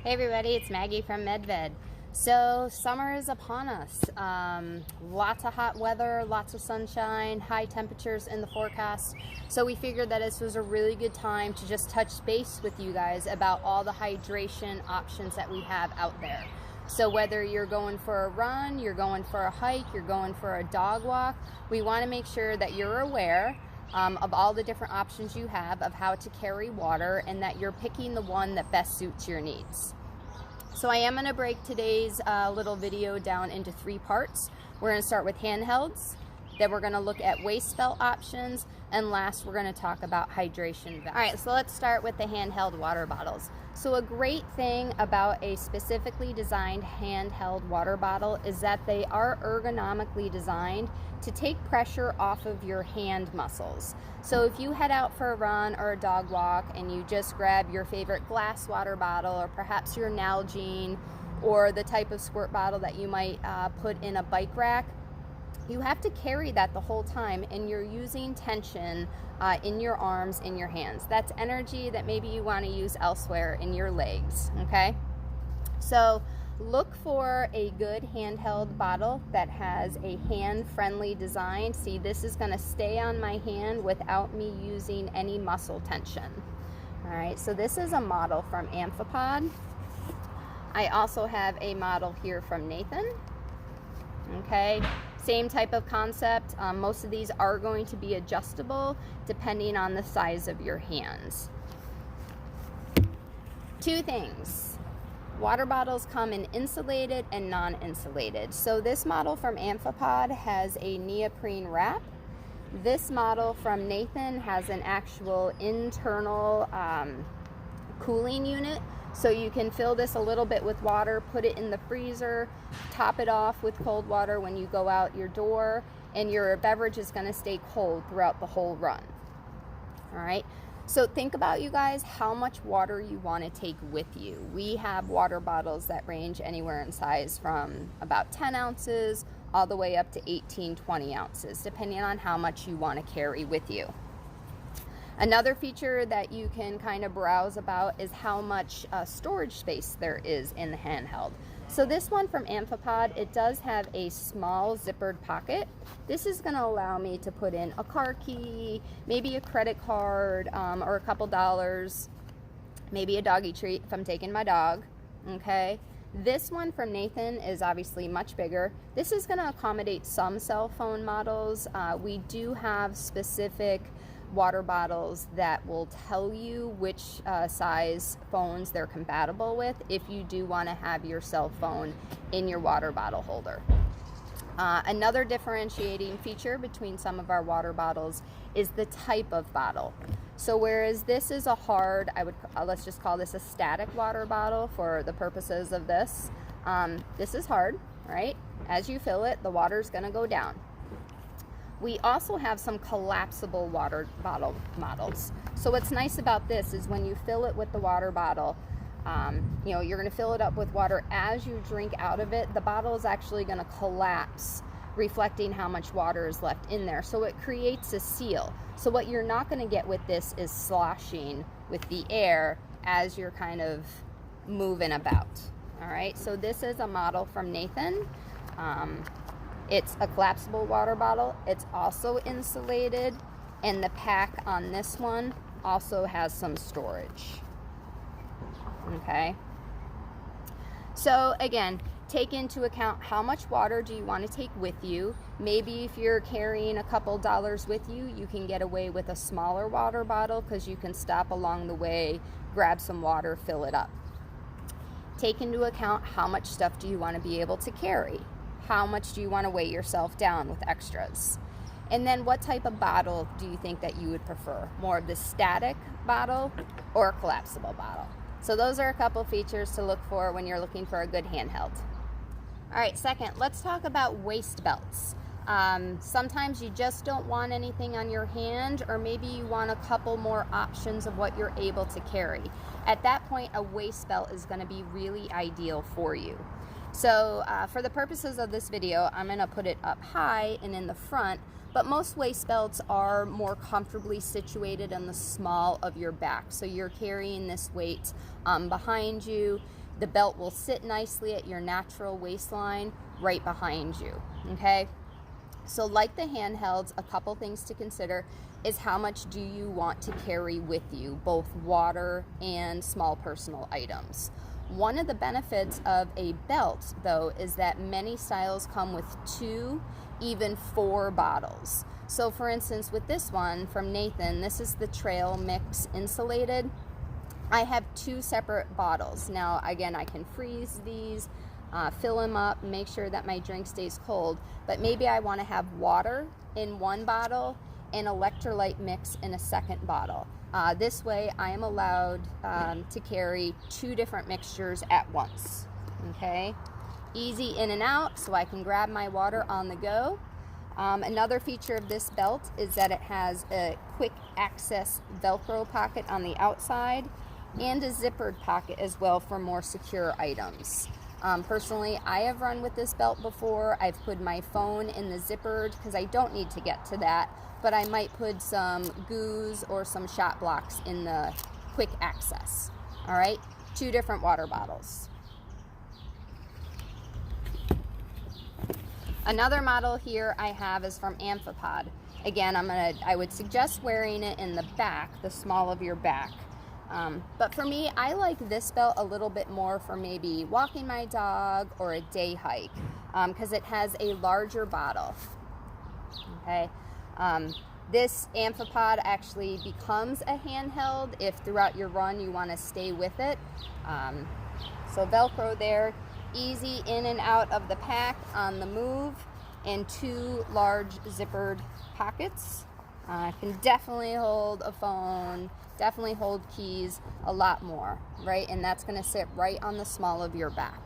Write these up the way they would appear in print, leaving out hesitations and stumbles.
Hey everybody, it's Maggie from MedVed. So summer is upon us. Lots of hot weather, lots of sunshine, high temperatures in the forecast. So we figured that this was a really good time to just touch base with you guys about all the hydration options that we have out there. So whether you're going for a run, you're going for a hike, you're going for a dog walk, we want to make sure that you're aware of all the different options you have of how to carry water, and that you're picking the one that best suits your needs. So I am going to break today's little video down into 3 parts. We're going to start with handhelds, then we're going to look at waist belt options, and last we're going to talk about hydration vests. All right, so let's start with the handheld water bottles. So a great thing about a specifically designed handheld water bottle is that they are ergonomically designed to take pressure off of your hand muscles. So if you head out for a run or a dog walk and you just grab your favorite glass water bottle, or perhaps your Nalgene, or the type of squirt bottle that you might put in a bike rack, you have to carry that the whole time, and you're using tension in your arms, in your hands. That's energy that maybe you want to use elsewhere in your legs, okay? So look for a good handheld bottle that has a hand-friendly design. See, this is going to stay on my hand without me using any muscle tension. All right, so this is a model from Amphipod. I also have a model here from Nathan. Okay, same type of concept. Most of these are going to be adjustable depending on the size of your hands. 2 things. Water bottles come in insulated and non-insulated. So this model from Amphipod has a neoprene wrap. This model from Nathan has an actual internal cooling unit. So you can fill this a little bit with water, put it in the freezer, top it off with cold water when you go out your door, and your beverage is going to stay cold throughout the whole run. All right. So think about, you guys, how much water you want to take with you. We have water bottles that range anywhere in size from about 10 ounces all the way up to 18, 20 ounces, depending on how much you want to carry with you. Another feature that you can kind of browse about is how much storage space there is in the handheld. So this one from Amphipod, it does have a small zippered pocket. This is going to allow me to put in a car key, maybe a credit card, or a couple dollars, maybe a doggy treat if I'm taking my dog, okay? This one from Nathan is obviously much bigger. This is going to accommodate some cell phone models. We do have specific water bottles that will tell you which size phones they're compatible with if you do want to have your cell phone in your water bottle holder. Another differentiating feature between some of our water bottles is the type of bottle. So whereas this is a hard, let's just call this a static water bottle for the purposes of this. This is hard, right? As you fill it, the water is going to go down. We also have some collapsible water bottle models. So what's nice about this is when you fill it with the water bottle, you're going to fill it up with water. As you drink out of it, the bottle is actually going to collapse, reflecting how much water is left in there. So it creates a seal. So what you're not going to get with this is sloshing with the air as you're kind of moving about. All right, so this is a model from Nathan. It's a collapsible water bottle. It's also insulated, and the pack on this one also has some storage. Okay. So again, take into account how much water do you want to take with you. Maybe if you're carrying a couple dollars with you, you can get away with a smaller water bottle because you can stop along the way, grab some water, fill it up. Take into account how much stuff do you want to be able to carry. How much do you want to weigh yourself down with extras? And then what type of bottle do you think that you would prefer? More of the static bottle or a collapsible bottle? So those are a couple features to look for when you're looking for a good handheld. All right, second, let's talk about waist belts. Sometimes you just don't want anything on your hand, or maybe you want a couple more options of what you're able to carry. At that point, a waist belt is going to be really ideal for you. So for the purposes of this video, I'm going to put it up high and in the front, but most waist belts are more comfortably situated in the small of your back. So you're carrying this weight behind you. The belt will sit nicely at your natural waistline right behind you, okay? So like the handhelds, a couple things to consider is how much do you want to carry with you, both water and small personal items. One of the benefits of a belt, though, is that many styles come with 2, even 4 bottles. So for instance, with this one from Nathan, this is the Trail Mix Insulated. I have 2 separate bottles. Now, again, I can freeze these, fill them up, make sure that my drink stays cold, but maybe I want to have water in one bottle and electrolyte mix in a second bottle. This way I am allowed to carry 2 different mixtures at once, okay? Easy in and out, so I can grab my water on the go. Another feature of this belt is that it has a quick access Velcro pocket on the outside and a zippered pocket as well for more secure items. Personally, I have run with this belt before. I've put my phone in the zippered because I don't need to get to that, but I might put some goos or some shot blocks in the quick access. All right, 2 different water bottles. Another model here I have is from Amphipod. Again, I would suggest wearing it in the back, the small of your back. But for me, I like this belt a little bit more for maybe walking my dog or a day hike because it has a larger bottle. Okay, this Amphipod actually becomes a handheld if throughout your run you want to stay with it. So Velcro there, easy in and out of the pack on the move, and 2 large zippered pockets. Can definitely hold a phone, definitely hold keys, a lot more, right? And that's going to sit right on the small of your back.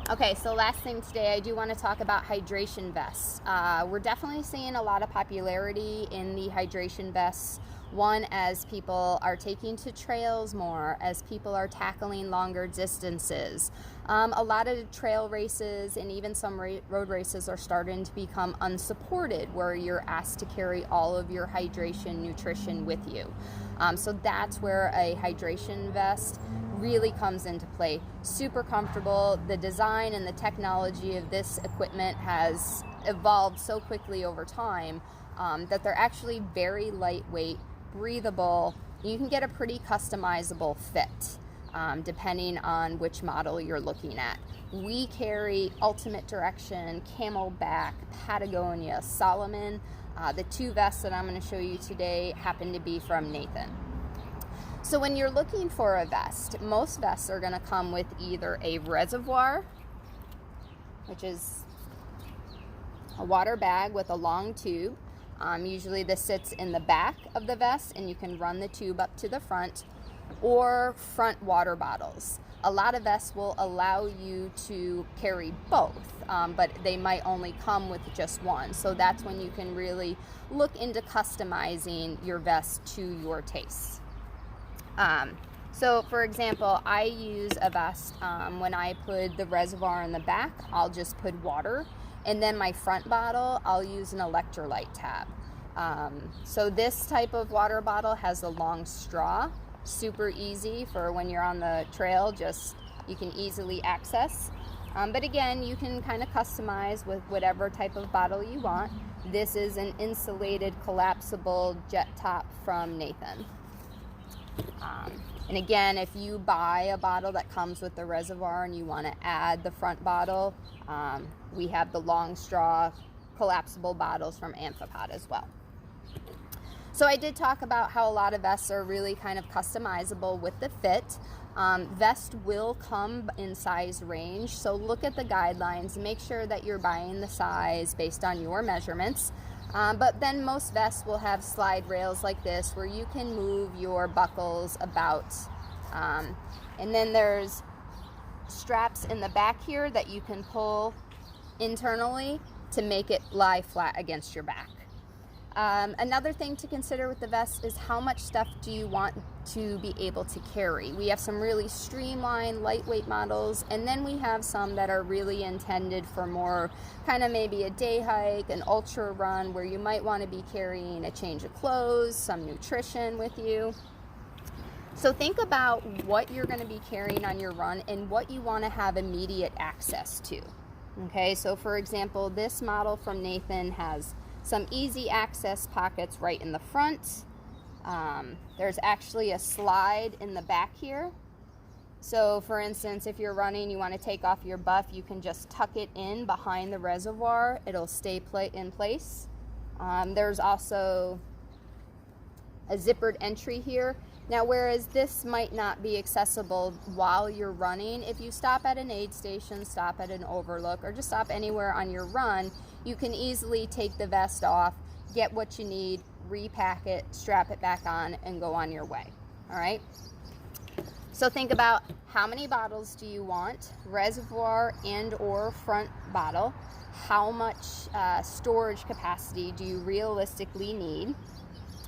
Okay, so last thing today, I do want to talk about hydration vests. We're definitely seeing a lot of popularity in the hydration vests. One, as people are taking to trails more, as people are tackling longer distances. A lot of trail races and even some road races are starting to become unsupported, where you're asked to carry all of your hydration, nutrition with you. So that's where a hydration vest really comes into play. Super comfortable. The design and the technology of this equipment has evolved so quickly over time that they're actually very lightweight, breathable. You can get a pretty customizable fit depending on which model you're looking at. We carry Ultimate Direction, Camelback, Patagonia, Solomon. The 2 vests that I'm going to show you today happen to be from Nathan. So when you're looking for a vest, most vests are going to come with either a reservoir, which is a water bag with a long tube. Usually this sits in the back of the vest and you can run the tube up to the front, or front water bottles. A lot of vests will allow you to carry both, but they might only come with just one. So that's when you can really look into customizing your vest to your tastes. So for example, I use a vest, when I put the reservoir in the back, I'll just put water, and then my front bottle, I'll use an electrolyte tab. So this type of water bottle has a long straw, super easy for when you're on the trail, just you can easily access. But again, you can kind of customize with whatever type of bottle you want. This is an insulated collapsible jet top from Nathan. And again, if you buy a bottle that comes with the reservoir and you want to add the front bottle, we have the long straw collapsible bottles from Amphipod as well. So I did talk about how a lot of vests are really kind of customizable with the fit. Vest will come in size range, so look at the guidelines, make sure that you're buying the size based on your measurements. But then most vests will have slide rails like this where you can move your buckles about. And then there's straps in the back here that you can pull internally to make it lie flat against your back. Another thing to consider with the vest is how much stuff do you want to be able to carry. We have some really streamlined, lightweight models, and then we have some that are really intended for more kind of maybe a day hike, an ultra run, where you might want to be carrying a change of clothes, some nutrition with you. So think about what you're going to be carrying on your run and what you want to have immediate access to. Okay, so for example, this model from Nathan has some easy access pockets right in the front. There's actually a slide in the back here. So for instance, if you're running, you want to take off your buff, you can just tuck it in behind the reservoir. It'll stay in place. There's also a zippered entry here. Now, whereas this might not be accessible while you're running, if you stop at an aid station, stop at an overlook, or just stop anywhere on your run, you can easily take the vest off, get what you need, repack it, strap it back on, and go on your way. All right? So think about how many bottles do you want, reservoir and or front bottle, how much storage capacity do you realistically need,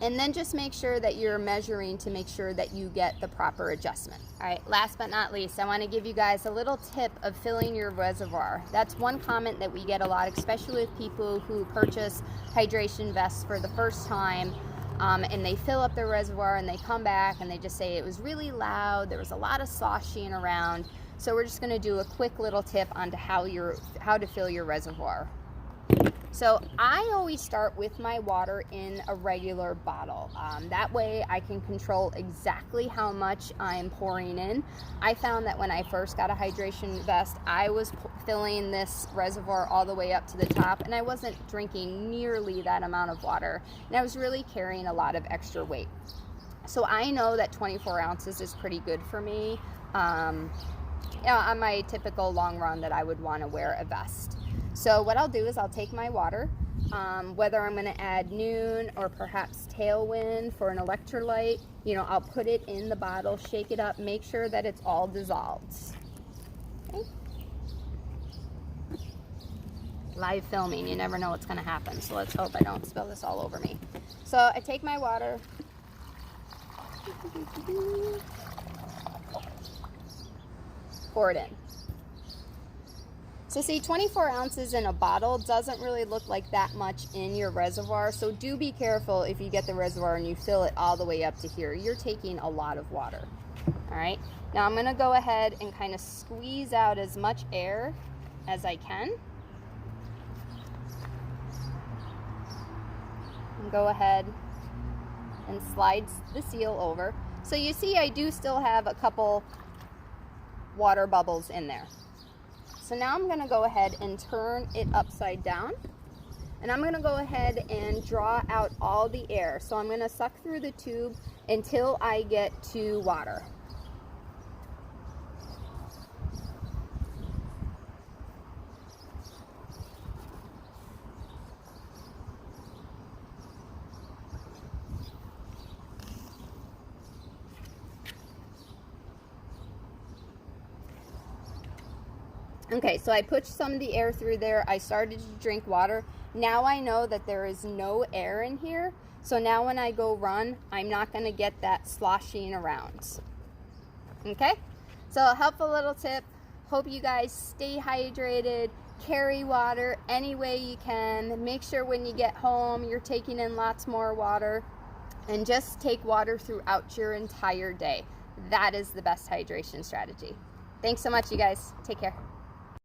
and then just make sure that you're measuring to make sure that you get the proper adjustment. All right, last but not least, I want to give you guys a little tip of filling your reservoir. That's one comment that we get a lot, especially with people who purchase hydration vests for the first time, and they fill up their reservoir and they come back and they just say it was really loud, there was a lot of sloshing around. So we're just going to do a quick little tip on how to fill your reservoir. So I always start with my water in a regular bottle. That way I can control exactly how much I'm pouring in. I found that when I first got a hydration vest, I was filling this reservoir all the way up to the top, and I wasn't drinking nearly that amount of water, and I was really carrying a lot of extra weight. So I know that 24 ounces is pretty good for me on my typical long run that I would want to wear a vest. So what I'll do is I'll take my water, whether I'm going to add Noon or perhaps Tailwind for an electrolyte, I'll put it in the bottle, shake it up, make sure that it's all dissolved. Okay. Live filming, you never know what's going to happen, so let's hope I don't spill this all over me. So I take my water, pour it in. So see, 24 ounces in a bottle doesn't really look like that much in your reservoir, so do be careful if you get the reservoir and you fill it all the way up to here. You're taking a lot of water. All right, now I'm gonna go ahead and kind of squeeze out as much air as I can. And go ahead and slide the seal over. So you see I do still have a couple water bubbles in there. So now I'm going to go ahead and turn it upside down, and I'm going to go ahead and draw out all the air. So I'm going to suck through the tube until I get to water. Okay, so I pushed some of the air through there. I started to drink water. Now I know that there is no air in here. So now when I go run, I'm not going to get that sloshing around. Okay, so a helpful little tip. Hope you guys stay hydrated, carry water any way you can. Make sure when you get home, you're taking in lots more water, and just take water throughout your entire day. That is the best hydration strategy. Thanks so much, you guys. Take care.